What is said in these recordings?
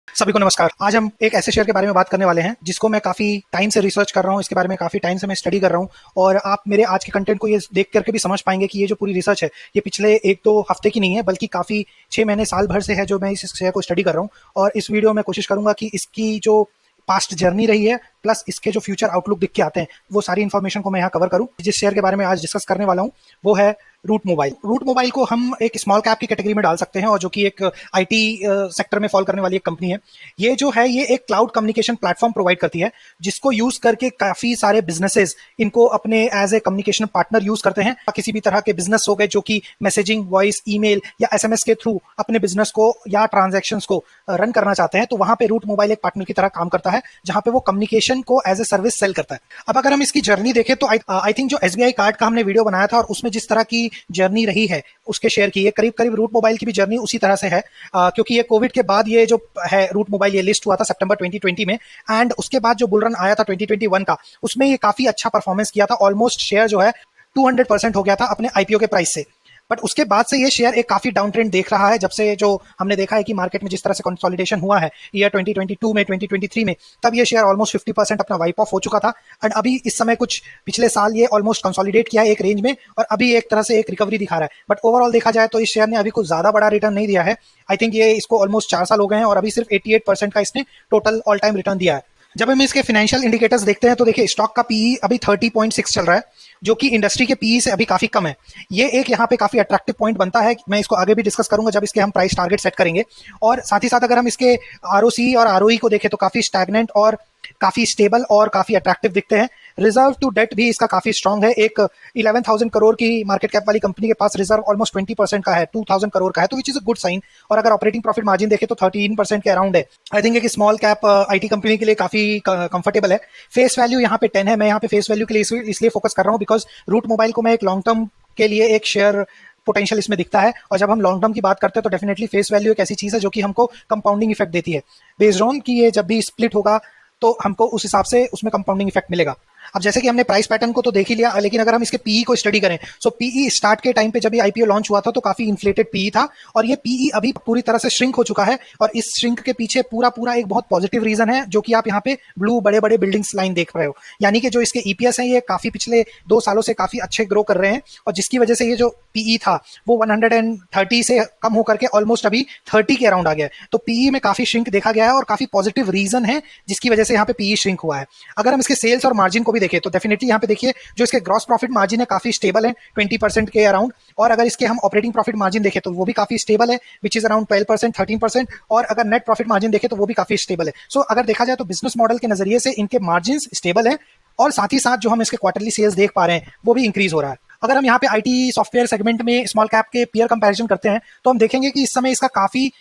सभी को नमस्कार। आज हम एक ऐसे शेयर के बारे में बात करने वाले हैं जिसको मैं काफ़ी टाइम से रिसर्च कर रहा हूँ, इसके बारे में काफ़ी टाइम से मैं स्टडी कर रहा हूँ और आप मेरे आज के कंटेंट को ये देख करके भी समझ पाएंगे कि ये जो पूरी रिसर्च है ये पिछले 1-2 हफ्ते की नहीं है, बल्कि काफ़ी 6 महीने साल भर से है जो मैं इस शेयर को स्टडी कर रहा हूँ। और इस वीडियो में कोशिश करूंगा कि इसकी जो पास्ट जर्नी रही है प्लस इसके जो फ्यूचर आउटलुक दिख के आते हैं वो सारी इन्फॉर्मेशन को मैं यहाँ कवर करूँ। जिस शेयर के बारे में आज डिस्कस करने वाला हूँ वो है रूट मोबाइल। रूट मोबाइल को हम एक स्मॉल कैप की कैटेगरी में डाल सकते हैं और जो कि एक आईटी सेक्टर में फॉल करने वाली एक कंपनी है। ये जो है ये एक क्लाउड कम्युनिकेशन प्लेटफॉर्म प्रोवाइड करती है जिसको यूज करके काफी सारे बिजनेसेस इनको अपने as a communication partner use करते हैं। किसी भी तरह के बिजनेस हो गए जो कि मैसेजिंग, वॉइस, ईमेल या एसएमएस के थ्रू अपने बिजनेस को या ट्रांजैक्शंस को रन करना चाहते हैं तो वहां पे रूट मोबाइल एक पार्टनर की तरह काम करता है जहां पे वो कम्युनिकेशन को एज ए सर्विस सेल करता है। अब अगर हम इसकी जर्नी देखें तो आई थिंक जो एसबीआई कार्ड का हमने वीडियो बनाया था और उसमें जिस तरह की जर्नी रही है उसके शेयर की, ये करीब करीब रूट मोबाइल की भी जर्नी उसी तरह से है। क्योंकि ये कोविड के बाद ये जो है रूट मोबाइल ये लिस्ट हुआ था सितंबर 2020 में एंड उसके बाद जो बुल रन आया था 2021 का उसमें ये काफी अच्छा परफॉर्मेंस किया था। ऑलमोस्ट शेयर जो है 200% हो गया था अपने आईपीओ के प्राइस से। बट उसके बाद से ये शेयर एक काफी डाउन ट्रेंड देख रहा है जब से जो हमने देखा है कि मार्केट में जिस तरह से कंसोलिडेशन हुआ है ईयर 2022 में 2023 में, तब ये शेयर ऑलमोस्ट 50% अपना वाइप ऑफ हो चुका था एंड अभी इस समय कुछ पिछले साल ये ऑलमोस्ट कंसोलिडेट किया है एक रेंज में और अभी एक तरह से एक रिकवरी दिखा रहा है। बट ओवरऑल देखा जाए तो इस शेयर ने अभी कुछ ज्यादा बड़ा रिटर्न नहीं दिया है। आई थिंक ये इसको ऑलमोस्ट 4 साल हो गए हैं और अभी सिर्फ 88% का इसने टोटल ऑल टाइम रिटर्न दिया है। जब हम इसके फाइनेंशियल इंडिकेटर्स देखते हैं तो देखिए स्टॉक का पीई अभी 30.6 चल रहा है जो कि इंडस्ट्री के पीई से अभी काफी कम है। ये एक यहाँ पे काफी अट्रैक्टिव पॉइंट बनता है। मैं इसको आगे भी डिस्कस करूंगा जब इसके हम प्राइस टारगेट सेट करेंगे। और साथ ही साथ अगर हम इसके आरओसी और आरओई को देखें तो काफी स्टैग्नेंट और काफी स्टेबल और काफी अट्रैक्टिव दिखते हैं। रिजर्व टू डेट भी इसका काफी स्ट्रांग है। एक 11,000 करोड़ की मार्केट कैप वाली कंपनी के पास रिजर्व ऑलमोस्ट 20% का है, 2,000 करोड़ का है, तो which is a good sign. और अगर ऑपरेटिंग प्रॉफिट मार्जिन देखें तो 13% के अराउंड है। आई थिंक एक स्मॉल कैप आईटी कंपनी के लिए काफी कंफर्टेबल है। फेस वैल्यू यहाँ पे 10 है। मैं यहाँ पे फेस वैल्यू के लिए इसलिए फोकस कर रहा हूँ बिकॉज रूट मोबाइल को मैं एक लॉन्ग टर्म के लिए एक शेयर पोटेंशियल इसमें दिखता है और जब हम लॉन्ग टर्म की बात करते हैं तो डेफिनेटली फेस वैल्यू एक ऐसी चीज है जो कि हमको कंपाउंडिंग इफेक्ट देती है। बेस्ड ऑन कि ये जब भी स्प्लिट होगा तो हमको उस हिसाब से उसमें कंपाउंडिंग इफेक्ट मिलेगा। अब जैसे कि हमने प्राइस पैटर्न को तो देख ही लिया, लेकिन अगर हम इसके पीई को स्टडी करें सो पीई स्टार्ट के टाइम पे जब ये आईपीओ लॉन्च हुआ था तो काफी इन्फ्लेटेड पीई था और ये पीई अभी पूरी तरह से श्रिंक हो चुका है। और इस श्रिंक के पीछे पूरा एक बहुत पॉजिटिव रीजन है जो कि आप यहाँ पे ब्लू बड़े बड़े बिल्डिंग्स लाइन देख रहे हो। यानी कि जो इसके ईपीएस है ये काफी पिछले 2 सालों से काफी अच्छे ग्रो कर रहे हैं और जिसकी वजह से ये जो पीई था वो 130 से कम होकर के ऑलमोस्ट अभी 30 के अराउंड आ गया है। तो पीई में काफी श्रिंक देखा गया है और काफी पॉजिटिव रीजन है जिसकी वजह से यहाँ पे पीई श्रिंक हुआ है। अगर हम इसके सेल्स और मार्जिन को भी देखें तो डेफिनेटली यहाँ पे देखिए जो इसके ग्रॉस प्रॉफिट मार्जिन है काफी स्टेबल है 20% के अराउंड। और अगर इसके हम ऑपरेटिंग प्रॉफिट मार्जिन देखें तो वो भी काफी स्टेबल है विच इज अराउंड 12%, 13%। और अगर नेट प्रॉफिट मार्जिन देखें तो वो भी काफी स्टेबल है। सो अगर देखा जाए तो बिजनेस मॉडल के नजरिए से इनके मार्जिन स्टेबल है और साथ ही साथ जो हम इसके क्वार्टरली सेल्स देख पा रहे हैं वो भी इंक्रीज हो रहा है। अगर हम यहाँ पे आईटी सॉफ्टवेयर सेगमेंट में स्मॉल कैप के पीयर कंपैरिजन करते हैं तो हम देखेंगे कि इस समय इसका काफी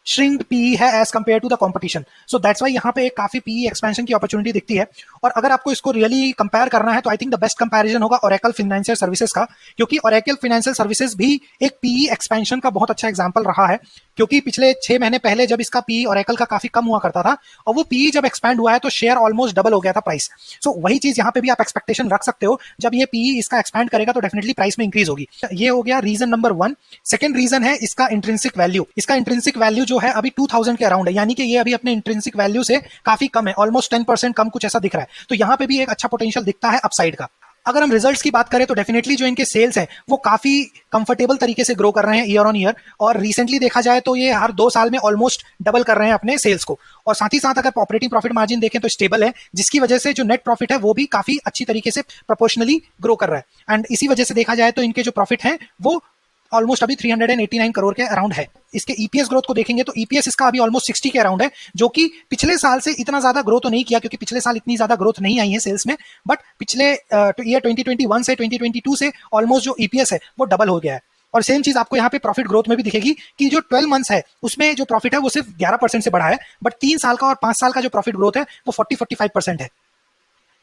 श्रिंक्ड पीई है as compare to the competition. So that's why यहाँ पे एक काफी पीई एक्सपेंशन की अपॉर्चुनिटी दिखती है। और अगर आपको इसको रियली कंपेयर करना है तो I think the best comparison होगा ओरेकल फाइनेंशियल सर्विसेज का, क्योंकि ओरेकल फाइनेंशियल सर्विसेज भी एक पीई एक्सपेंशन का बहुत अच्छा एग्जांपल रहा है। क्योंकि पिछले 6 महीने पहले जब इसका पीई ओरेकल का काफी कम हुआ करता था और वो पीई जब एक्सपैंड हुआ है तो शेयर ऑलमोस्ट डबल हो गया था प्राइस। सो वही चीज यहाँ पे भी आप एक्सपेक्टेशन रख सकते हो, जब ये पीई इसका एक्सपैंड करेगा तो डेफिनेटली प्राइस में इंक्रीज होगी। ये हो गया रीजन नंबर 1। सेकंड रीजन है इसका इंट्रिंसिक वैल्यू। इसका इंट्रिंसिक वैल्यू जो है अभी 2000 के अराउंड है, यानी कि ये अभी अपने इंट्रिंसिक वैल्यू से काफी कम है, ऑलमोस्ट 10% कम कुछ ऐसा दिख रहा है। तो यहाँ पे भी एक अच्छा पोटेंशियल दिखता है अपसाइड का। अगर हम रिजल्ट्स की बात करें तो डेफिनेटली जो इनके सेल्स हैं वो काफी कंफर्टेबल तरीके से ग्रो कर रहे हैं ईयर ऑन ईयर। और रिसेंटली देखा जाए तो ये हर 2 साल में ऑलमोस्ट डबल कर रहे हैं अपने सेल्स को। और साथ ही साथ अगर ऑपरेटिंग प्रॉफिट मार्जिन देखें तो स्टेबल है, जिसकी वजह से जो नेट प्रॉफिट है वो भी काफी अच्छी तरीके से प्रोपोर्शनली ग्रो कर रहा है। एंड इसी वजह से देखा जाए तो इनके जो प्रॉफिट है वो ऑलमोस्ट अभी 389 करोड़ के अराउंड है। इसके ईपीएस ग्रोथ को देखेंगे तो ईपीएस इसका अभी ऑलमोस्ट 60 के अराउंड है, जो कि पिछले साल से इतना ज्यादा ग्रोथ तो नहीं किया क्योंकि पिछले साल इतनी ज्यादा ग्रोथ नहीं आई है सेल्स में। बट पिछले ईयर 2021 से 2022 से ऑलमोस्ट जो ईपीएस है वो डबल हो गया है। और सेम चीज आपको यहाँ पे प्रॉफिट ग्रोथ में भी दिखेगी कि जो 12 मंथ्स है उसमें जो प्रॉफिट है वो सिर्फ 11% से बढ़ा है, बट 3 साल का और 5 साल का जो प्रॉफिट ग्रोथ है वो 40-45% है।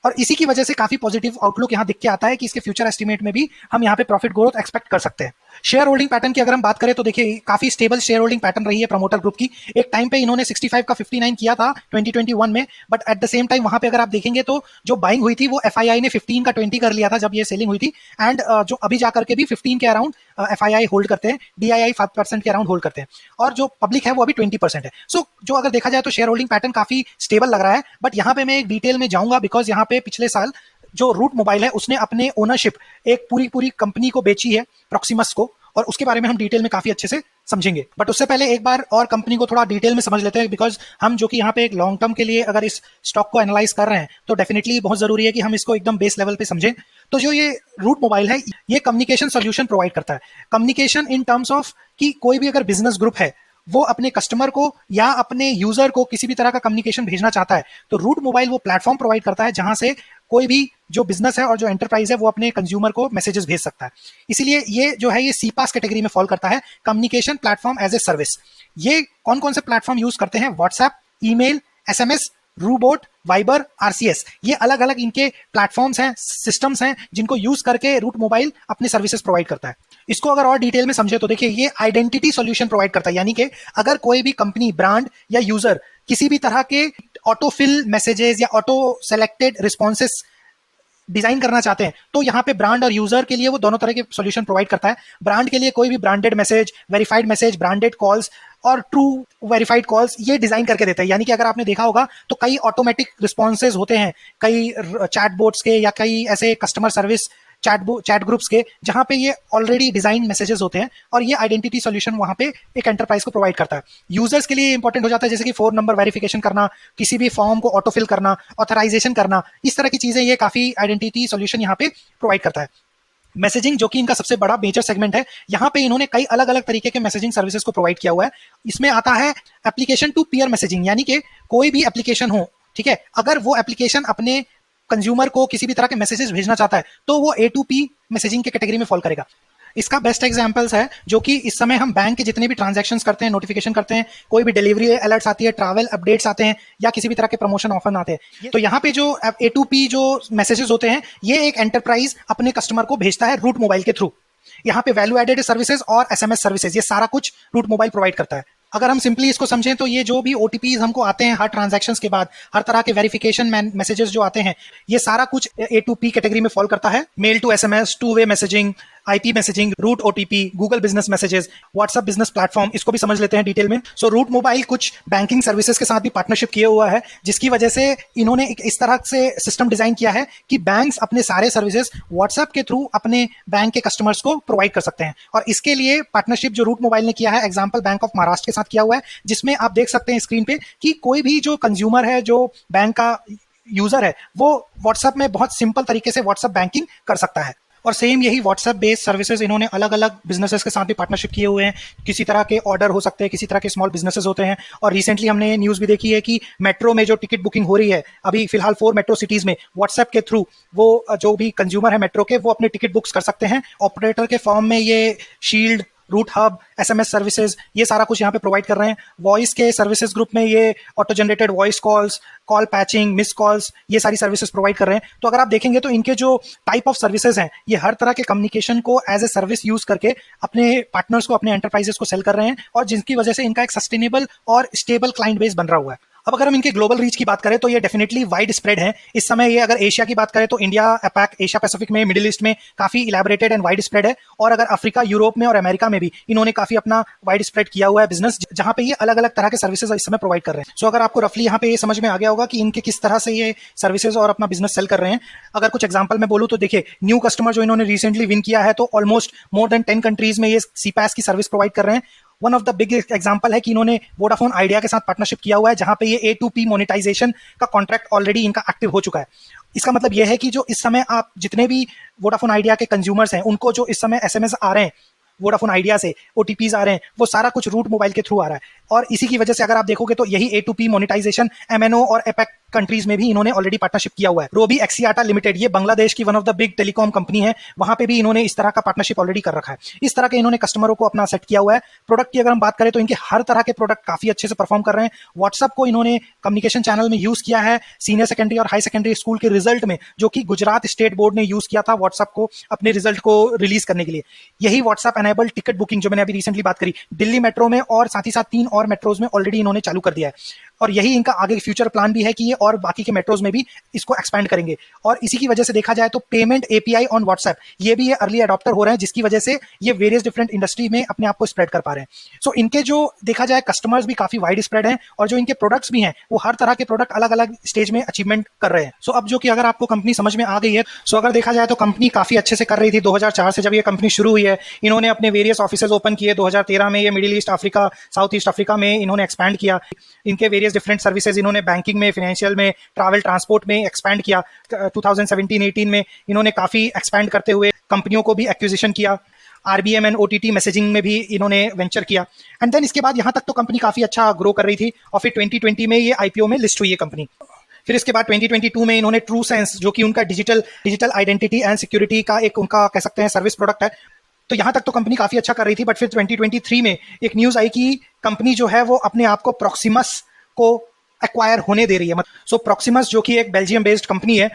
और इसी की वजह से काफी पॉजिटिव आउटलुक यहाँ दिख के आता है कि इसके फ्यूचर एस्टिमेट में भी हम यहाँ पे प्रॉफिट ग्रोथ एक्सपेक्ट कर सकते हैं। शेयर होल्डिंग पैटर्न की अगर हम बात करें तो देखिए काफी स्टेबल शेयर होल्डिंग पैटर्न रही है प्रमोटर ग्रुप की। एक टाइम पे इन्होंने 65 का 59 किया था 2021 में, but at the same time वहां पे अगर आप देखेंगे तो जो बाइंग हुई थी वो एफआईआई ने 15 का 20 कर लिया था जब ये सेलिंग हुई थी। एंड जो अभी जाकर के भी 15 के अराउंड एफआईआई होल्ड करते हैं, डीआईआई 5% के अराउंड होल्ड करते हैं, और जो पब्लिक है वो अभी 20% है। सो जो अगर देखा जाए तो शेयर होल्डिंग पैटर्न काफी स्टेबल लग रहा है। बट यहाँ पे मैं एक डिटेल में जाऊंगा बिकॉज यहाँ पे पिछले साल जो रूट मोबाइल है उसने अपने ओनरशिप एक पूरी पूरी कंपनी को बेची है, प्रॉक्सिमस को, और उसके बारे में हम डिटेल में काफी अच्छे से समझेंगे। बट उससे पहले एक बार और कंपनी को थोड़ा डिटेल में समझ लेते हैं, बिकॉज हम जो कि यहाँ पे एक लॉन्ग टर्म के लिए अगर इस स्टॉक को एनालाइज कर रहे हैं तो डेफिनेटली बहुत जरूरी है कि हम इसको एकदम बेस लेवल पे समझें। तो जो ये रूट मोबाइल है ये कम्युनिकेशन सोल्यूशन प्रोवाइड करता है। कम्युनिकेशन इन टर्म्स ऑफ कि कोई भी अगर बिजनेस ग्रुप है वो अपने कस्टमर को या अपने यूजर को किसी भी तरह का कम्युनिकेशन भेजना चाहता है तो रूट मोबाइल वो प्लेटफॉर्म प्रोवाइड करता है जहां से कोई भी जो बिजनेस है और जो एंटरप्राइज है वो अपने कंज्यूमर को मैसेजेस भेज सकता है। इसीलिए ये जो है ये सीपास कैटेगरी में फॉल करता है, communication platform as a service. ये कौन कौन से प्लेटफॉर्म यूज करते हैं? व्हाट्सएप, ईमेल, एसएमएस, रूबोट, वाइबर, आरसीएस, ये अलग अलग इनके प्लेटफॉर्म्स हैं, सिस्टम्स हैं जिनको यूज करके रूट मोबाइल अपने सर्विसेज प्रोवाइड करता है। इसको अगर और डिटेल में समझे तो देखिए ये आइडेंटिटी सॉल्यूशन प्रोवाइड करता है, यानी कि अगर कोई भी कंपनी, ब्रांड या यूजर किसी भी तरह के ऑटोफिल मैसेजेस या ऑटो सेलेक्टेड रिस्पॉन्सेस डिजाइन करना चाहते हैं तो यहाँ पे ब्रांड और यूजर के लिए वो दोनों तरह के सॉल्यूशन प्रोवाइड करता है। ब्रांड के लिए कोई भी ब्रांडेड मैसेज, ब्रांडेड कॉल्स और ट्रू वेरीफाइड कॉल्स ये डिजाइन करके देता है। यानी कि अगर आपने देखा होगा तो कई ऑटोमेटिक रिस्पॉन्सेज होते हैं, कई चैट बोट्स के या कई ऐसे कस्टमर सर्विस चैट ग्रुप्स के जहां पे ये ऑलरेडी डिजाइन मैसेजेस होते हैं, और ये आइडेंटिटी सॉल्यूशन वहां पे एक एंटरप्राइज को प्रोवाइड करता है। यूजर्स के लिए इंपॉर्टेंट हो जाता है जैसे कि 4 नंबर वेरिफिकेशन करना, किसी भी फॉर्म को ऑटोफिल करना, ऑथराइजेशन करना, इस तरह की चीजें ये काफी आइडेंटिटी सॉल्यूशन यहाँ पे प्रोवाइड करता है। मैसेजिंग जो कि इनका सबसे बड़ा मेजर सेगमेंट है, यहाँ पे इन्होंने कई अलग अलग तरीके के मैसेजिंग सर्विसेज को प्रोवाइड किया हुआ है। इसमें आता है एप्लीकेशन टू पीयर मैसेजिंग, यानी कि कोई भी एप्लीकेशन हो, ठीक है, अगर वो एप्लीकेशन अपने कंज्यूमर को किसी भी तरह के मैसेजेस भेजना चाहता है तो वो A2P मैसेजिंग के कैटेगरी में फॉल करेगा। इसका बेस्ट एग्जांपल्स है जो कि इस समय हम बैंक के जितने भी ट्रांजैक्शंस करते हैं, नोटिफिकेशन करते हैं, कोई भी डिलीवरी अलर्ट्स आती है, ट्रैवल अपडेट्स आते हैं या किसी भी तरह के प्रमोशन ऑफर आते हैं, तो यहाँ पे जो A2P जो मैसेजेस होते हैं ये एक एंटरप्राइज अपने कस्टमर को भेजता है रूट मोबाइल के थ्रू। यहाँ पे वैल्यू एडेड सर्विसेज और एसएमएस सर्विसेज ये सारा कुछ रूट मोबाइल प्रोवाइड करता है। अगर हम सिंपली इसको समझें तो ये जो भी ओटीपीज हमको आते हैं हर ट्रांजैक्शंस के बाद, हर तरह के वेरिफिकेशन मैसेजेस जो आते हैं, ये सारा कुछ A2P कैटेगरी में फॉल करता है। Mail to SMS, two way messaging, IP messaging, route OTP, Google business messages, WhatsApp business platform, इसको भी समझ लेते हैं डिटेल में। सो रूट मोबाइल कुछ बैंकिंग सर्विसेज के साथ भी पार्टनरशिप किए हुआ है, जिसकी वजह से इन्होंने एक इस तरह से सिस्टम डिजाइन किया है कि बैंक्स अपने सारे सर्विसेज व्हाट्सएप के थ्रू अपने बैंक के कस्टमर्स को प्रोवाइड कर सकते हैं। और इसके लिए पार्टनरशिप जो रूट मोबाइल ने किया है, एग्जाम्पल बैंक ऑफ महाराष्ट्र के साथ किया हुआ है, जिसमें आप देख सकते हैं स्क्रीन पे कि कोई भी जो कंज्यूमर है, जो बैंक का यूजर है, वो व्हाट्सएप में बहुत सिंपल तरीके से व्हाट्सएप बैंकिंग कर सकता है। और सेम यही व्हाट्सएप बेस्ड सर्विसेज इन्होंने अलग अलग बिजनेसेस के साथ भी पार्टनरशिप किए हुए हैं। किसी तरह के ऑर्डर हो सकते हैं, किसी तरह के स्मॉल बिजनेसेस होते हैं। और रिसेंटली हमने न्यूज़ भी देखी है कि मेट्रो में जो टिकट बुकिंग हो रही है अभी फिलहाल 4 मेट्रो सिटीज में, व्हाट्सएप के थ्रू वो जो भी कंज्यूमर है मेट्रो के, वो अपने टिकट बुक्स कर सकते हैं। ऑपरेटर के फॉर्म में ये shield, route hub, SMS services, ये सारा कुछ यहाँ पे प्रोवाइड कर रहे हैं। वॉइस के सर्विसेज ग्रुप में ये auto generated voice calls, call patching, miss calls, ये सारी सर्विसेज प्रोवाइड कर रहे हैं। तो अगर आप देखेंगे तो इनके जो टाइप ऑफ सर्विसेज हैं ये हर तरह के कम्युनिकेशन को एज ए सर्विस यूज करके अपने पार्टनर्स को, अपने एंटरप्राइजेस को सेल कर रहे हैं, और जिनकी वजह से इनका एक सस्टेनेबल और स्टेबल क्लाइंट बेस बन रहा हुआ है। अब अगर हम इनके ग्लोबल रीच की बात करें तो ये डेफिनेटली वाइड स्प्रेड है। इस समय ये अगर एशिया की बात करें तो इंडिया, एपैक, एशिया पैसिफिक में, मिडिल ईस्ट में काफी इलेबोरेटेड एंड वाइड स्प्रेड है। और अगर अफ्रीका, यूरोप में और अमेरिका में भी इन्होंने काफी अपना वाइड स्प्रेड किया हुआ है बिजनेस, जहां पे ये अलग अलग तरह के सर्विसेज इस समय प्रोवाइड कर रहे हैं। सो अगर आपको रफली यहाँ पे ये समझ में आ गया होगा कि इनके किस तरह से ये सर्विसेज और अपना बिजनेस सेल कर रहे हैं। अगर कुछ एग्जाम्पल में बोलूँ तो देखिए, न्यू कस्टमर जो इन्होंने रिसेंटली विन किया है तो ऑलमोस्ट मोर देन 10 कंट्रीज में ये सीपैस की सर्विस प्रोवाइड कर रहे हैं। One of the big example है कि इन्होंने वोडाफोन आइडिया के साथ पार्टनरशिप किया हुआ है, जहां पे ये A2P मोनेटाइजेशन का कॉन्ट्रैक्ट ऑलरेडी इनका एक्टिव हो चुका है। इसका मतलब यह है कि जो इस समय आप जितने भी वोडाफोन आइडिया के कंज्यूमर्स हैं, उनको जो इस समय एसएमएस आ रहे हैं वोडाफोन आइडिया से, ओटीपीज आ रहे हैं, वो सारा कुछ रूट मोबाइल के थ्रू आ रहा है। और इसी की वजह से अगर आप देखोगे तो यही A2P मोनेटाइजेशन MNO और एपैक कंट्रीज में भी इन्होंने ऑलरेडी पार्टनरशिप किया हुआ है। रोबी एक्सियाटा लिमिटेड, ये बांग्लादेश की one of the big telecom company है, वहां पे भी इन्होंने इस तरह का पार्टनरशिप ऑलरेडी कर रखा है। इस तरह के इन्होंने कस्टमरों को अपना सेट किया हुआ है। प्रोडक्ट की अगर हम बात करें तो इनके हर तरह के प्रोडक्ट काफी अच्छे से परफॉर्म कर रहे हैं। व्हाट्सएप को इन्होंने कम्युनिकेशन चैनल में यूज किया है सीनियर सेकेंडरी और हाई सेकेंडरी स्कूल के रिजल्ट में, जो कि गुजरात स्टेट बोर्ड ने यूज किया था व्हाट्सएप को अपने रिजल्ट को रिलीज करने के लिए। यही व्हाट्सएप एनेबल टिकट बुकिंग जो मैंने अभी रिसेंटली बात करी, दिल्ली मेट्रो में और साथ ही साथ 3 और मेट्रोज में ऑलरेडी इन्होंने चालू कर दिया है। और यही इनका आगे फ्यूचर प्लान भी है कि ये और बाकी के मेट्रोज में भी इसको एक्सपैंड करेंगे। और इसी की वजह से देखा जाए तो पेमेंट एपीआई ऑन व्हाट्सएप, ये भी ये अर्ली अडॉप्टर हो रहे हैं, जिसकी वजह से ये वेरियस डिफरेंट इंडस्ट्री में अपने आप को स्प्रेड कर पा रहे हैं। सो इनके जो देखा जाए कस्टमर्स भी काफी वाइड स्प्रेड हैं, और जो इनके प्रोडक्ट्स भी हैं वो हर तरह के प्रोडक्ट अलग अलग स्टेज में अचीवमेंट कर रहे हैं। सो अब जो कि अगर आपको कंपनी समझ में आ गई है, सो अगर देखा जाए तो कंपनी काफी अच्छे से कर रही थी 2004 से जब ये कंपनी शुरू हुई है। इन्होंने अपने वेरियस ऑफिसेज ओपन किए। 2013 में ये middle east Africa, south east Africa में इन्होंने एक्सपैंड किया। इनके वेरियस डिफरेंट सर्विसेज इन्होंने बैंकिंग में, फाइनेंशियल में, ट्रैवल ट्रांसपोर्ट में एक्सपैंड किया। 2017-18 में इन्होंने काफी एक्सपैंड करते हुए कंपनियों को भी एक्विजिशन किया। आरबीएम एंड ओटीटी मैसेजिंग में भी इन्होंने वेंचर किया। एंड देन इसके बाद यहाँ तक तो कंपनी काफी अच्छा ग्रो कर रही थी, और फिर 2020 में ये आईपीओ में लिस्ट हुई है कंपनी। फिर इसके बाद 2022 में इन्होंने ट्रू सेंस, जो कि उनका डिजिटल आइडेंटिटी एंड सिक्योरिटी का एक उनका कह सकते हैं सर्विस प्रोडक्ट है, तो यहाँ तक तो कंपनी काफी अच्छा कर रही थी। बट फिर 2023 में एक न्यूज आई कि कंपनी जो है वो अपने आप को प्रॉक्सिमस को एक्वायर होने दे रही है। सो प्रॉक्सिमस जो कि एक बेल्जियम बेस्ड कंपनी है,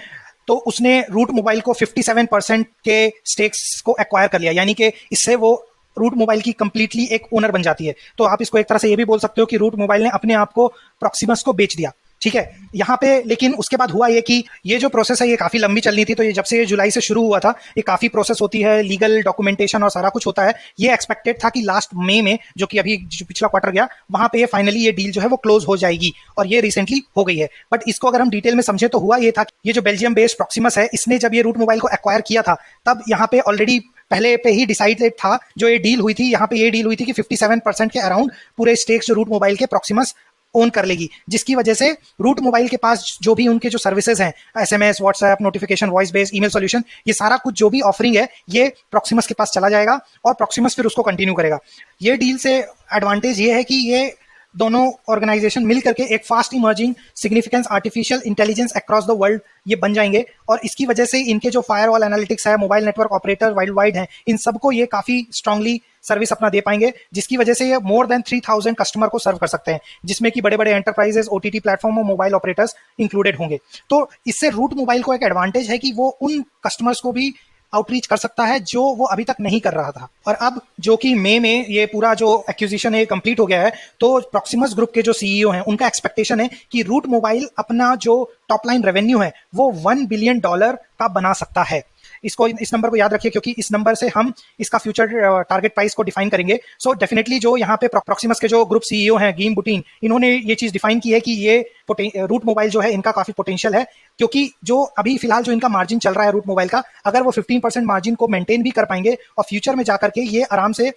तो उसने रूट मोबाइल को 57% के स्टेक्स को एक्वायर कर लिया, यानी कि इससे वो रूट मोबाइल की कंप्लीटली एक ओनर बन जाती है। तो आप इसको एक तरह से ये भी बोल सकते हो कि रूट मोबाइल ने अपने आप को प्रॉक्सिमस को बेच दिया। ठीक है, यहाँ पे लेकिन उसके बाद हुआ ये कि ये जो प्रोसेस है ये काफी लंबी चलनी थी। तो ये जब से जुलाई से शुरू हुआ था, ये काफी प्रोसेस होती है, लीगल डॉक्यूमेंटेशन और सारा कुछ होता है। ये एक्सपेक्टेड था कि लास्ट मई में, जो कि अभी जो पिछला क्वार्टर गया, वहां पे ये फाइनली ये डील जो है वो क्लोज हो जाएगी, और ये रिसेंटली हो गई है। बट इसको अगर हम डिटेल में समझे तो हुआ ये था कि ये जो बेल्जियम बेस्ड प्रॉक्सिमस है, इसने जब ये रूट मोबाइल को एक्वायर किया था, तब यहाँ पे ऑलरेडी पहले पे ही डिसाइडेड था, जो ये डील हुई थी, यहाँ पे ये डील हुई थी कि 57% के अराउंड पूरे स्टेक्स जो रूट मोबाइल के प्रॉक्सिमस ओन कर लेगी, जिसकी वजह से रूट मोबाइल के पास जो भी उनके जो सर्विसेज हैं, SMS, WhatsApp, notification, voice based email solution, ये सारा कुछ जो भी ऑफरिंग है ये प्रॉक्सिमस के पास चला जाएगा, और प्रॉक्सिमस फिर उसको कंटिन्यू करेगा। ये डील से एडवांटेज ये है कि ये दोनों ऑर्गेनाइजेशन मिल करके एक fast emerging significance artificial intelligence across the world ये बन जाएंगे, और इसकी वजह से इनके जो फायरवॉल एनालिटिक्स है, mobile network operator world wide हैं, इन सबको ये काफी स्ट्रांगली सर्विस अपना दे पाएंगे, जिसकी वजह से ये मोर देन 3000 कस्टमर को सर्व कर सकते हैं, जिसमें कि बड़े बड़े एंटरप्राइजेस, ओटीटी प्लेटफॉर्म और मोबाइल ऑपरेटर्स इंक्लूडेड होंगे। तो इससे रूट मोबाइल को एक एडवांटेज है कि वो उन कस्टमर्स को भी आउटरीच कर सकता है जो वो अभी तक नहीं कर रहा था। और अब जो कि मई में ये पूरा जो एक्विजिशन है कंप्लीट हो गया है, तो प्रॉक्सिमस ग्रुप के जो सीईओ हैं उनका एक्सपेक्टेशन है कि रूट मोबाइल अपना जो टॉप लाइन रेवेन्यू है वो $1 बिलियन का बना सकता है। इसको, इस नंबर को याद रखिए, क्योंकि इस नंबर से हम इसका फ्यूचर टारगेट प्राइस को डिफाइन करेंगे। सो डेफिनेटली जो यहाँ पे प्रॉक्सिमस के जो ग्रुप सीईओ हैं, गीम बुटीन, इन्होंने ये चीज डिफाइन की है कि ये रूट मोबाइल जो है इनका काफी पोटेंशियल है, क्योंकि जो अभी फिलहाल जो इनका मार्जिन चल रहा है रूट मोबाइल का, अगर वो 15% मार्जिन को मेंटेन भी कर पाएंगे, और फ्यूचर में जाकर के ये आराम से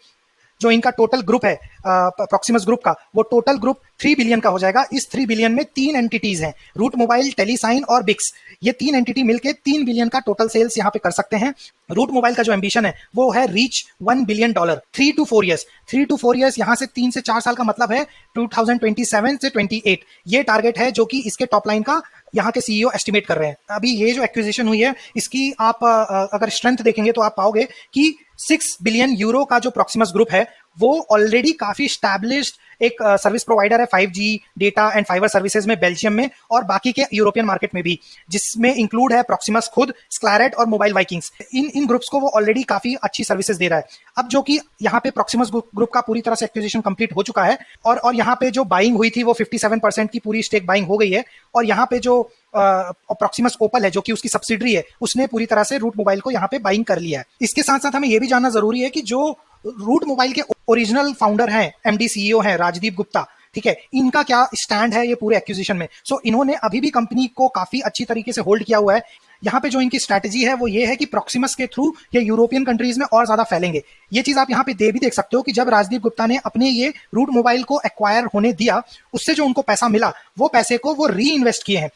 जो इनका टोटल ग्रुप है प्रॉक्सिमस ग्रुप का, वो टोटल ग्रुप 3 बिलियन का हो जाएगा। इस 3 बिलियन में 3 एंटिटीज हैं, रूट मोबाइल, टेलीसाइन और बिक्स। ये 3 एंटिटी मिलके 3 बिलियन का टोटल सेल्स यहाँ पे कर सकते हैं। रूट मोबाइल का जो एम्बिशन है वो है reach $1 billion 3 to 4 years. 3 to 4 years, यहाँ से 3 से 4 साल का मतलब है 2027 से 28। ये टारगेट है जो कि इसके टॉप लाइन का यहाँ के सीईओ एस्टिमेट कर रहे हैं। अभी ये जो एक्विजिशन हुई है, इसकी आप अगर स्ट्रेंथ देखेंगे तो आप पाओगे कि 6 बिलियन यूरो का जो प्रॉक्सिमस ग्रुप है वो ऑलरेडी काफी स्टैब्लिश्ड एक सर्विस प्रोवाइडर है 5G data and fibre services में, बेल्जियम में और बाकी के यूरोपियन मार्केट में भी, जिसमें इंक्लूड है प्रॉक्सिमस खुद, स्क्लैरेट और मोबाइल वाइकिंग्स। इन ग्रुप्स को वो ऑलरेडी काफी अच्छी सर्विसेज दे रहा है। अब जो कि यहाँ पे प्रॉक्सिमस ग्रुप का पूरी तरह से एक्विजिशन कंप्लीट हो चुका है, और यहाँ पे जो बाइंग हुई थी वो 57% की पूरी स्टेक बाइंग हो गई है, और यहाँ पे जो प्रॉक्सिमस ओपल है जो कि उसकी सब्सिडरी है, उसने पूरी तरह से रूट मोबाइल को यहाँ पे बाइंग कर लिया है। इसके साथ साथ हमें ये भी जानना जरूरी है कि जो रूट मोबाइल के ओरिजिनल फाउंडर हैं, एमडी सीईओ हैं राजदीप गुप्ता, ठीक है, इनका क्या स्टैंड है ये पूरे एक्विजिशन में। सो इन्होंने अभी भी कंपनी को काफी अच्छी तरीके से होल्ड किया हुआ है। यहाँ पे जो इनकी स्ट्रैटेजी है वो ये है कि प्रॉक्सिमस के थ्रू ये यूरोपियन कंट्रीज में और ज्यादा फैलेंगे। ये चीज आप यहाँ पे भी देख सकते हो कि जब राजदीप गुप्ता ने अपने ये रूट मोबाइल को एक्वायर होने दिया, उससे जो उनको पैसा मिला, वो पैसे को वो री इन्वेस्ट किए हैं।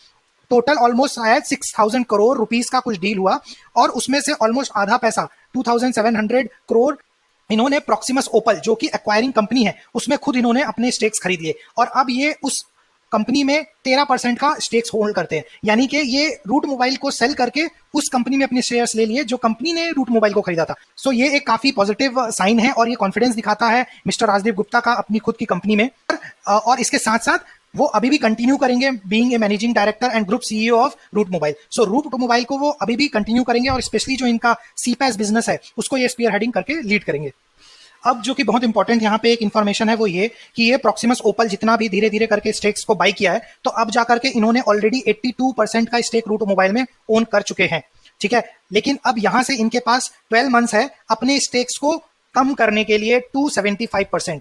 टोटल ऑलमोस्ट शायद 6000 करोड़ रुपीस का कुछ डील हुआ, और उसमें से ऑलमोस्ट आधा पैसा 2700 करोड़ इन्होंने प्रॉक्सिमस ओपल जो कि एक्वायरिंग कंपनी है उसमें खुद इन्होंने अपने स्टेक्स खरीद लिए, और अब ये उस कंपनी में 13% का स्टेक्स होल्ड करते हैं। यानी कि ये रूट मोबाइल को सेल करके उस कंपनी में अपने शेयर्स ले लिए जो कंपनी ने रूट मोबाइल को खरीदा था। सो ये एक काफी पॉजिटिव साइन है और ये कॉन्फिडेंस दिखाता है मिस्टर राजदीप गुप्ता का अपनी खुद की कंपनी में। और इसके साथ साथ वो अभी भी कंटिन्यू करेंगे being a managing director and group CEO of route mobile. So route mobile को वो अभी भी कंटिन्यू करेंगे और स्पेशली जो इनका सीपैस बिजनेस है उसको ये स्पीयर हेडिंग करके लीड करेंगे। अब जो कि बहुत इंपॉर्टेंट यहाँ पे एक इन्फॉर्मेशन है वो ये कि ये प्रॉक्सिमस ओपल जितना भी धीरे धीरे करके स्टेक्स को बाई किया है, तो अब जाकर के इन्होंने ऑलरेडी 82% का स्टेक रूट मोबाइल में ओन कर चुके हैं। ठीक है, लेकिन अब यहां से इनके पास 12 मंथ्स है अपने स्टेक्स को कम करने के लिए टू 75%,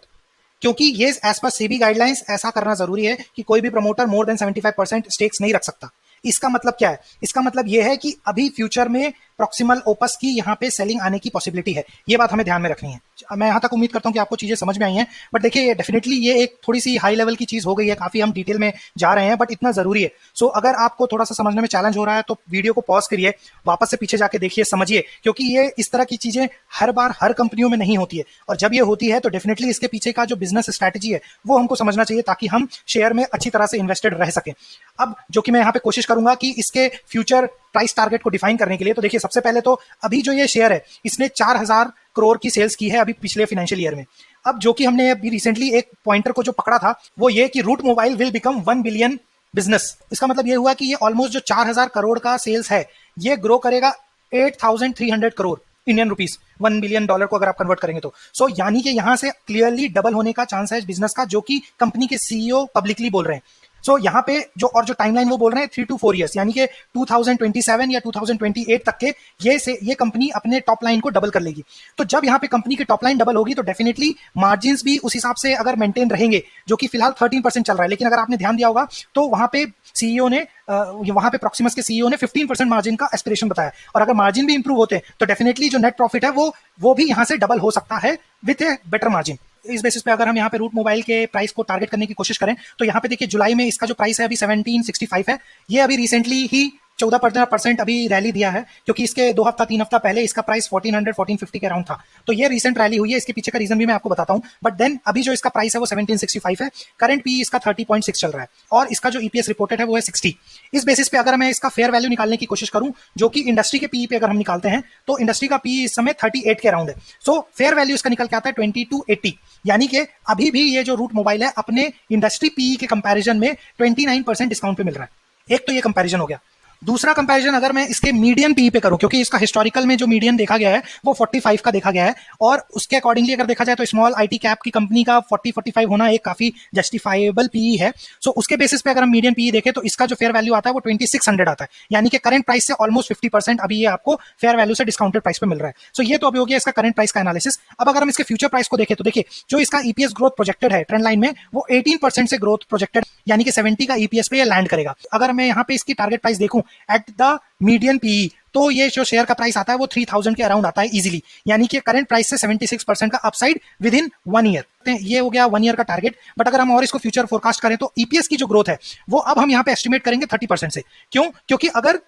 क्योंकि ये एज पर सेबी गाइडलाइंस ऐसा करना जरूरी है कि कोई भी प्रमोटर मोर देन 75% स्टेक्स नहीं रख सकता। इसका मतलब क्या है? इसका मतलब यह है कि अभी फ्यूचर में प्रॉक्सिमल ओपस की यहाँ पे सेलिंग आने की पॉसिबिलिटी है। ये बात हमें ध्यान में रखनी है। मैं यहाँ तक उम्मीद करता हूँ कि आपको चीजें समझ में आई हैं, बट देखिए डेफिनेटली ये एक थोड़ी सी हाई लेवल की चीज हो गई है, काफी हम डिटेल में जा रहे हैं, बट इतना जरूरी है। सो अगर आपको थोड़ा सा समझने में चैलेंज हो रहा है तो वीडियो को पॉज करिए, वापस से पीछे जाके देखिए, समझिए, क्योंकि ये इस तरह की चीजें हर बार हर कंपनियों में नहीं होती है, और जब ये होती है तो डेफिनेटली इसके पीछे का जो बिजनेस स्ट्रैटेजी है वो हमको समझना चाहिए ताकि हम शेयर में अच्छी तरह से इन्वेस्टेड रह सकें। अब जो कि मैं यहाँ पे कोशिश करूंगा कि इसके फ्यूचर प्राइस टारगेट को डिफाइन करने के लिए, तो देखिए सबसे पहले तो अभी जो ये शेयर है इसने 4000 करोड़ की सेल्स की है अभी पिछले फाइनेंशियल ईयर में। अब जो कि हमने अभी रिसेंटली एक पॉइंटर को जो पकड़ा था वो ये कि root mobile will become 1 billion business. इसका मतलब ये हुआ कि ये ऑलमोस्ट जो 4000 करोड़ का सेल्स है ये ग्रो करेगा 8300 करोड़ इंडियन रुपीस, $1 बिलियन को अगर आप कन्वर्ट करेंगे तो। सो यानी कि यहां से क्लियरली डबल होने का चांस है इस बिजनेस का, जो कि कंपनी के सीईओ पब्लिकली बोल रहे हैं। सो यहाँ पे जो टाइमलाइन वो बोल रहे हैं 3 to 4 ईयर्स, यानी कि 2027 या 2028 तक के ये कंपनी अपने टॉप लाइन को डबल कर लेगी। तो जब यहाँ पे कंपनी की टॉप लाइन डबल होगी तो डेफिनेटली मार्जिन भी उस हिसाब से अगर मेंटेन रहेंगे, जो कि फिलहाल 13% चल रहा है, लेकिन अगर आपने ध्यान दिया होगा तो वहां पे सीईओ ने वहां पे प्रॉक्सिमस के सीईओ ने 15% मार्जिन का एस्पिरेशन बताया, और अगर मार्जिन भी इंप्रूव होते हैं तो डेफिनेटली जो नेट प्रॉफिट है वो भी यहां से डबल हो सकता है विथ ए बेटर मार्जिन। इस बेसिस पे अगर हम यहाँ पे रूट मोबाइल के प्राइस को टारगेट करने की कोशिश करें तो यहाँ पे देखिए जुलाई में इसका जो प्राइस है अभी 1765 है। ये अभी रिसेंटली ही 14% अभी रैली दिया है, क्योंकि इसके 2 हफ्ता 3 हफ्ता पहले इसका प्राइस 1450 के अराउंड था। तो ये रिसेंट रैली हुई है, इसके पीछे का रीजन भी मैं आपको बताता हूं। बट देन अभी जो इसका प्राइस है वो 1765 है, करंट पी इसका 30.6 चल रहा है, और इसका जो ईपीएस रिपोर्टेड है वो है 60। इस बेसिस पे अगर मैं इसका फेयर वैल्यू निकालने की कोशिश करूं, जो कि इंडस्ट्री के पी पे अगर हम निकालते हैं तो इंडस्ट्री का पी इस समय 38 के अराउंड है। सो फेयर वैल्यू इसका निकल के आता है 2280, यानी कि अभी भी ये जो रूट मोबाइल है अपने इंडस्ट्री पी के कंपैरिजन में 29% डिस्काउंट पे मिल रहा है। एक तो ये कंपैरिजन हो गया। दूसरा कंपैरिजन अगर मैं इसके मीडियन पी पे करूं, क्योंकि इसका हिस्टोरिकल में जो मीडियन देखा गया है वो 45 का देखा गया है, और उसके अकॉर्डिंगली अगर देखा जाए तो स्मॉल आईटी कैप की कंपनी का 40-45 होना एक काफी जस्टिफाइबल पीई है। सो उसके बेसिस पे अगर हम मीडियन पीई देखें तो इसका जो फेयर वैल्यू आता है वो 2600 आता है, यानी कि करंट प्राइस से ऑलमोस्ट 50% अभी ये आपको फेयर वैल्यू से डिस्काउंटेड प्राइस पे मिल रहा है। सो ये तो अभी हो गया इसका करंट प्राइस का एनालिसिस। अब अगर हम इसके फ्यूचर प्राइस को देखें तो देखिए जो इसका ईपीएस ग्रोथ प्रोजेक्टेड है ट्रेंड लाइन में वो 18% से ग्रोथ प्रोजेक्टेड, यानी कि 70 का ईपीएस पे ये लैंड करेगा। अगर मैं यहाँ पे इसकी टारगेट प्राइस देखूं एट द मीडियन पीई तो ये जो शेयर का प्राइस आता है वो 3000 के अराउंड आता है इजीली, यानी कि करंट प्राइस से 76% का अपसाइड विद इन 1 ईयर। ये हो गया 1 ईयर का टारगेट। बट अगर हम और इसको फ्यूचर फोरकास्ट करें तो ईपीएस की जो ग्रोथ है वो अब हम यहाँ पे एस्टिमेट करेंगे 30% से। क्यों? क्योंकि अगर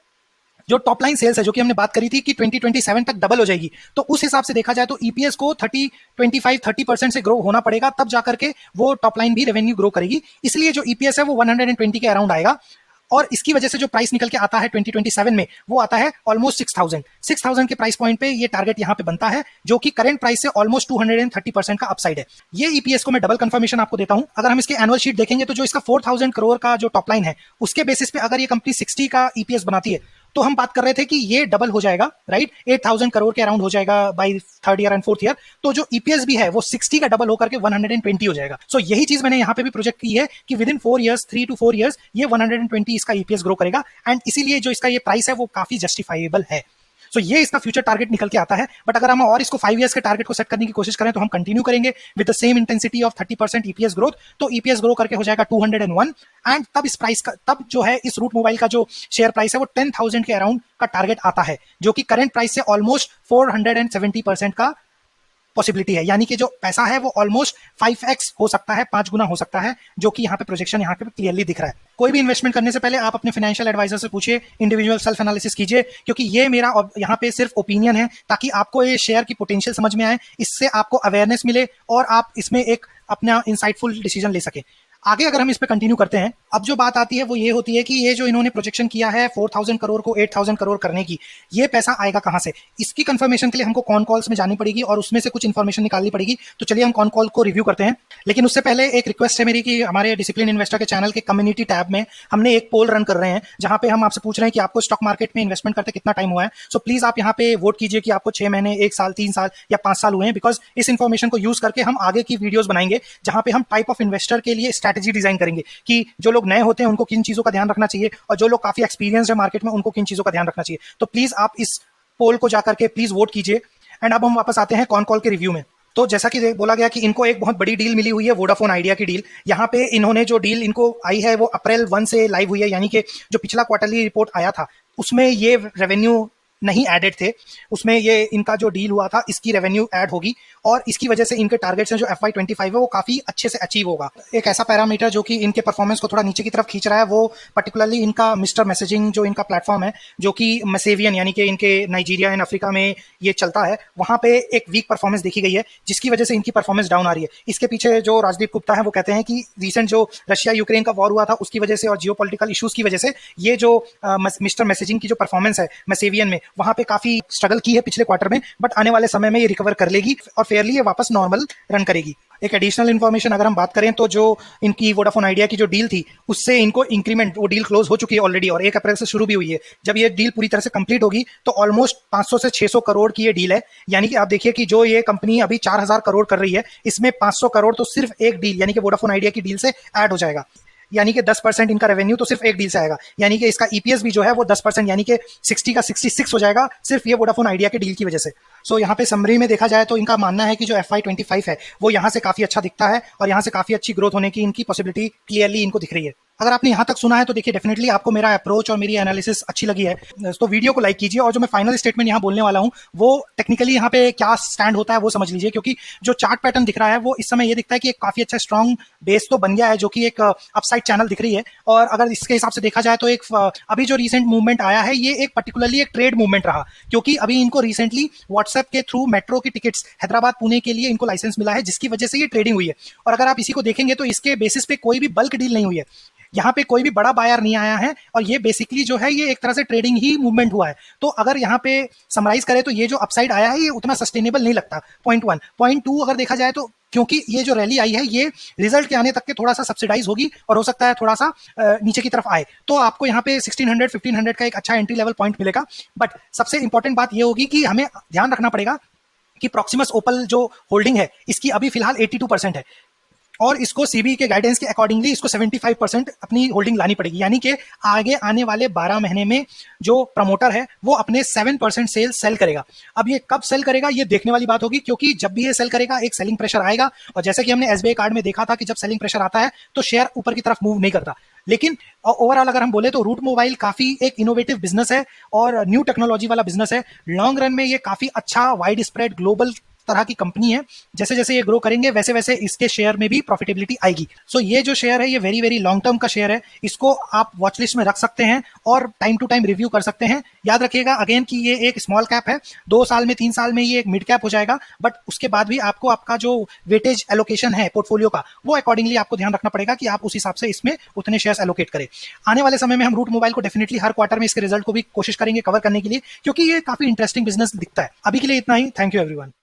जो टॉप लाइन सेल्स है जो कि हमने बात करी थी कि 2027 तक डबल हो जाएगी, तो उस हिसाब से देखा जाए तो ईपीएस को 30% से ग्रो होना पड़ेगा, तब जाकर के वो टॉप लाइन भी रेवेन्यू ग्रो करेगी। इसलिए जो ईपीएस है वो 120 के अराउंड आएगा, और इसकी वजह से जो प्राइस निकल के आता है 2027 में वो आता है ऑलमोस्ट 6000 के प्राइस पॉइंट पे ये टारगेट यहाँ पे बनता है, जो कि करंट प्राइस से ऑलमोस्ट 230% का अपसाइड है। ये ईपीएस को मैं डबल कंफर्मेशन आपको देता हूं। अगर हम इसके एनुअल शीट देखेंगे तो जो इसका 4000 करोड़ का जो टॉप लाइन है उसके बेसिस पे अगर ये कंपनी 60 का ईपीएस बनाती है तो हम बात कर रहे थे कि ये डबल हो जाएगा, राइट, 8000 करोड़ के अराउंड हो जाएगा bye 3rd year and 4th year. तो जो ईपीएस भी है वो 60 का डबल होकर के 120 हो जाएगा। सो यही चीज मैंने यहाँ पे भी प्रोजेक्ट की है कि with in 4 years 3 to 4 years ये 120 इसका ईपीएस ग्रो करेगा, एंड इसीलिए जो इसका ये प्राइस है वो काफी जस्टिफाइबल है। सो ये इसका फ्यूचर टारगेट निकल के आता है। बट अगर हम और इसको 5 इयर्स के टारगेट को सेट करने की कोशिश करें तो हम कंटिन्यू करेंगे with the same intensity of 30% EPS growth, तो ईपीएस ग्रो करके हो जाएगा 201, एंड तब इस प्राइस का, तब जो है इस रूट मोबाइल का जो शेयर प्राइस है वो 10,000 के अराउंड का टारगेट आता है, जो कि करंट प्राइस से ऑलमोस्ट 470% का पॉसिबिलिटी है, यानी कि जो पैसा है वो ऑलमोस्ट 5x हो सकता है, 5 गुना हो सकता है, जो कि यहाँ पे प्रोजेक्शन यहाँ पे क्लियरली दिख रहा है। कोई भी इन्वेस्टमेंट करने से पहले आप अपने फाइनेंशियल एडवाइजर से पूछिए, इंडिविजुअल सेल्फ एनालिसिस कीजिए, क्योंकि ये मेरा यहाँ पे सिर्फ ओपिनियन है, ताकि आपको ये शेयर की पोटेंशियल समझ में आए, इससे आपको अवेयरनेस मिले और आप इसमें एक अपना इंसाइटफुल डिसीजन ले सके। आगे अगर हम इस पे कंटिन्यू करते हैं, अब जो बात आती है वो ये होती है कि ये जो इन्होंने प्रोजेक्शन किया है 4000 करोड़ को 8000 करोड़ करने की, ये पैसा आएगा कहां से? इसकी कंफर्मेशन के लिए हमको कॉन कॉल्स में जानी पड़ेगी और उसमें से कुछ इन्फॉर्मेशन निकालनी पड़ेगी। तो चलिए हम कॉन कॉल को रिव्यू करते हैं। लेकिन उससे पहले एक रिक्वेस्ट है मेरी कि हमारे डिसिप्लिन इन्वेस्टर के चैनल के कम्युनिटी टैब में हमने एक पोल रन कर रहे हैं, जहां पे हम आपसे पूछ रहे हैं कि आपको स्टॉक मार्केट में इन्वेस्टमेंट करते कितना टाइम हुआ है। सो प्लीज आप यहाँ पे वोट कीजिए कि आपको 6 महीने, 1 साल, 3 साल या 5 साल हुए हैं, बिकॉज इस इन्फॉर्मेशन को यूज करके हम आगे की वीडियोस बनाएंगे, जहां पे हम टाइप ऑफ इन्वेस्टर के लिए स्ट्रैटेजी डिजाइन करेंगे कि जो लोग नए होते हैं उनको किन चीजों का ध्यान रखना चाहिए और जो लोग काफी एक्सपीरियंस है मार्केट में उनको किन चीजों का ध्यान रखना चाहिए। तो प्लीज आप इस पोल को जाकर के प्लीज वोट कीजिए। एंड अब हम वापस आते हैं कॉन कॉल के रिव्यू में। तो जैसा कि बोला गया कि इनको एक बहुत बड़ी डील मिली हुई है, वोडाफोन आइडिया की डील। यहाँ पे इन्होंने जो डील इनको आई है वो अप्रैल 1 से लाइव हुई है, यानी कि जो पिछला क्वार्टरली रिपोर्ट आया था उसमें ये रेवेन्यू नहीं एडेड थे, उसमें ये इनका जो डील हुआ था इसकी रेवेन्यू ऐड होगी और इसकी वजह से इनके टारगेट्स हैं जो FY25 है वो काफी अच्छे से अचीव होगा। एक ऐसा पैरामीटर जो कि इनके परफॉर्मेंस को थोड़ा नीचे की तरफ खींच रहा है वो पर्टिकुलरली इनका मिस्टर मैसेजिंग जो इनका प्लेटफॉर्म है, जो कि मसेवियन यानी कि इनके नाइजीरिया एंड अफ्रीका में ये चलता है, वहां पे एक वीक परफॉर्मेंस देखी गई है जिसकी वजह से इनकी परफॉर्मेंस डाउन आ रही है। इसके पीछे जो राजदीप गुप्ता है वो कहते हैं कि रिसेंट जो रशिया यूक्रेन का वॉर हुआ था उसकी वजह से और जियोपॉलिटिकल इश्यूज की वजह से ये जो मिस्टर मैसेजिंग की जो परफॉर्मेंस है मसेवियन में, वहां पे काफी स्ट्रगल की है पिछले क्वार्टर में, बट आने वाले समय में ये रिकवर कर लेगी और फेयरली ये वापस नॉर्मल रन करेगी। एक एडिशनल इन्फॉर्मेशन अगर हम बात करें तो जो इनकी वोडाफोन आइडिया की जो डील थी उससे इनको इंक्रीमेंट, वो डील क्लोज हो चुकी है ऑलरेडी और 1 अप्रैल से शुरू भी हुई है। जब ये डील पूरी तरह से कंप्लीट होगी तो ऑलमोस्ट 500 से 600 करोड़ की ये डील है, यानी कि आप देखिए कि जो ये कंपनी अभी 4000 करोड़ कर रही है इसमें 500 करोड़ तो सिर्फ एक डील यानी कि वोडाफोन आइडिया की डील से ऐड हो जाएगा, यानी कि 10% इनका रेवेन्यू तो सिर्फ एक डील से आएगा, यानी कि इसका ईपीएस भी जो है वो 10% यानी कि 60 का 66 हो जाएगा सिर्फ ये वोडाफोन आइडिया के डील की वजह से। सो यहाँ पे समरी में देखा जाए तो इनका मानना है कि जो FY25 है वो यहाँ से काफी अच्छा दिखता है और यहाँ से काफी अच्छी ग्रोथ होने की इनकी पॉसिबिलिटी क्लियरली इनको दिख रही है। अगर आपने यहाँ तक सुना है तो देखिए डेफिनेटली आपको मेरा अप्रोच और मेरी एनालिसिस अच्छी लगी है तो वीडियो को लाइक कीजिए और जो मैं फाइनल स्टेटमेंट यहाँ बोलने वाला हूँ वो टेक्निकली यहाँ पे क्या स्टैंड होता है वो समझ लीजिए, क्योंकि जो चार्ट पैटर्न दिख रहा है वो इस समय ये दिखता है कि एक काफी अच्छा स्ट्रॉन्ग बेस तो बन गया है जो कि एक अपसाइड चैनल दिख रही है। और अगर इसके हिसाब से देखा जाए तो एक अभी जो रिसेंट मूवमेंट आया है ये एक पर्टिकुलरली एक ट्रेड मूवमेंट रहा, क्योंकि अभी इनको रिसेंटली व्हाट्सएप के थ्रू मेट्रो की टिकट्स हैदराबाद पुणे के लिए इनको लाइसेंस मिला है जिसकी वजह से ये ट्रेडिंग हुई है। और अगर आप इसी को देखेंगे तो इसके बेसिस पे कोई भी बल्क डील नहीं हुई है, यहाँ पे कोई भी बड़ा बायर नहीं आया है और ये बेसिकली जो है ये एक तरह से ट्रेडिंग ही मूवमेंट हुआ है। तो अगर यहाँ पे समराइज करें तो ये जो अपसाइड आया है ये उतना सस्टेनेबल नहीं लगता, पॉइंट 1। पॉइंट 2 अगर देखा जाए तो क्योंकि ये जो रैली आई है ये रिजल्ट के आने तक के थोड़ा सा सब्सिडाइज होगी और हो सकता है थोड़ा सा नीचे की तरफ आए, तो आपको यहाँ पे 1600 1500 का एक अच्छा एंट्री लेवल पॉइंट मिलेगा। बट सबसे इंपॉर्टेंट बात ये होगी कि हमें ध्यान रखना पड़ेगा कि प्रॉक्सिमस ओपल जो होल्डिंग है इसकी अभी फिलहाल 82% है और इसको सीबी के गाइडेंस के अकॉर्डिंगली इसको 75% अपनी होल्डिंग लानी पड़ेगी, यानी कि आगे आने वाले 12 महीने में जो प्रमोटर है वो अपने 7% सेल सेल करेगा। अब ये कब सेल करेगा ये देखने वाली बात होगी, क्योंकि जब भी ये सेल करेगा एक सेलिंग प्रेशर आएगा और जैसे कि हमने एसबीआई कार्ड में देखा था कि जब सेलिंग प्रेशर आता है तो शेयर ऊपर की तरफ मूव नहीं करता। लेकिन ओवरऑल अगर हम बोले तो रूट मोबाइल काफी एक इनोवेटिव बिजनेस है और न्यू टेक्नोलॉजी वाला बिजनेस है। लॉन्ग रन में ये काफी अच्छा वाइड स्प्रेड ग्लोबल तरह की कंपनी है, जैसे जैसे ये ग्रो करेंगे वैसे वैसे इसके शेयर में भी प्रॉफिटेबिलिटी आएगी। सो ये जो शेयर है ये वेरी वेरी लॉन्ग टर्म का शेयर है, इसको आप वॉच लिस्ट में रख सकते हैं और टाइम टू टाइम रिव्यू कर सकते हैं। याद रखिएगा अगेन कि ये एक स्मॉल कैप है, 2 साल में 3 साल में ये एक मिड कैप हो जाएगा, बट उसके बाद भी आपको आपका जो वेटेज एलोकेशन है पोर्टफोलियो का वो अकॉर्डिंगली आपको ध्यान रखना पड़ेगा कि आप उस हिसाब से इसमें उतने शेयर्स एलोकेट करें। आने वाले समय में हम रूट मोबाइल को डेफिनेटली हर क्वार्टर में इसके रिजल्ट को भी कोशिश करेंगे कवर करने के लिए, क्योंकि ये काफी इंटरेस्टिंग बिजनेस दिखता है। अभी के लिए इतना ही, थैंक यू एवरीवन।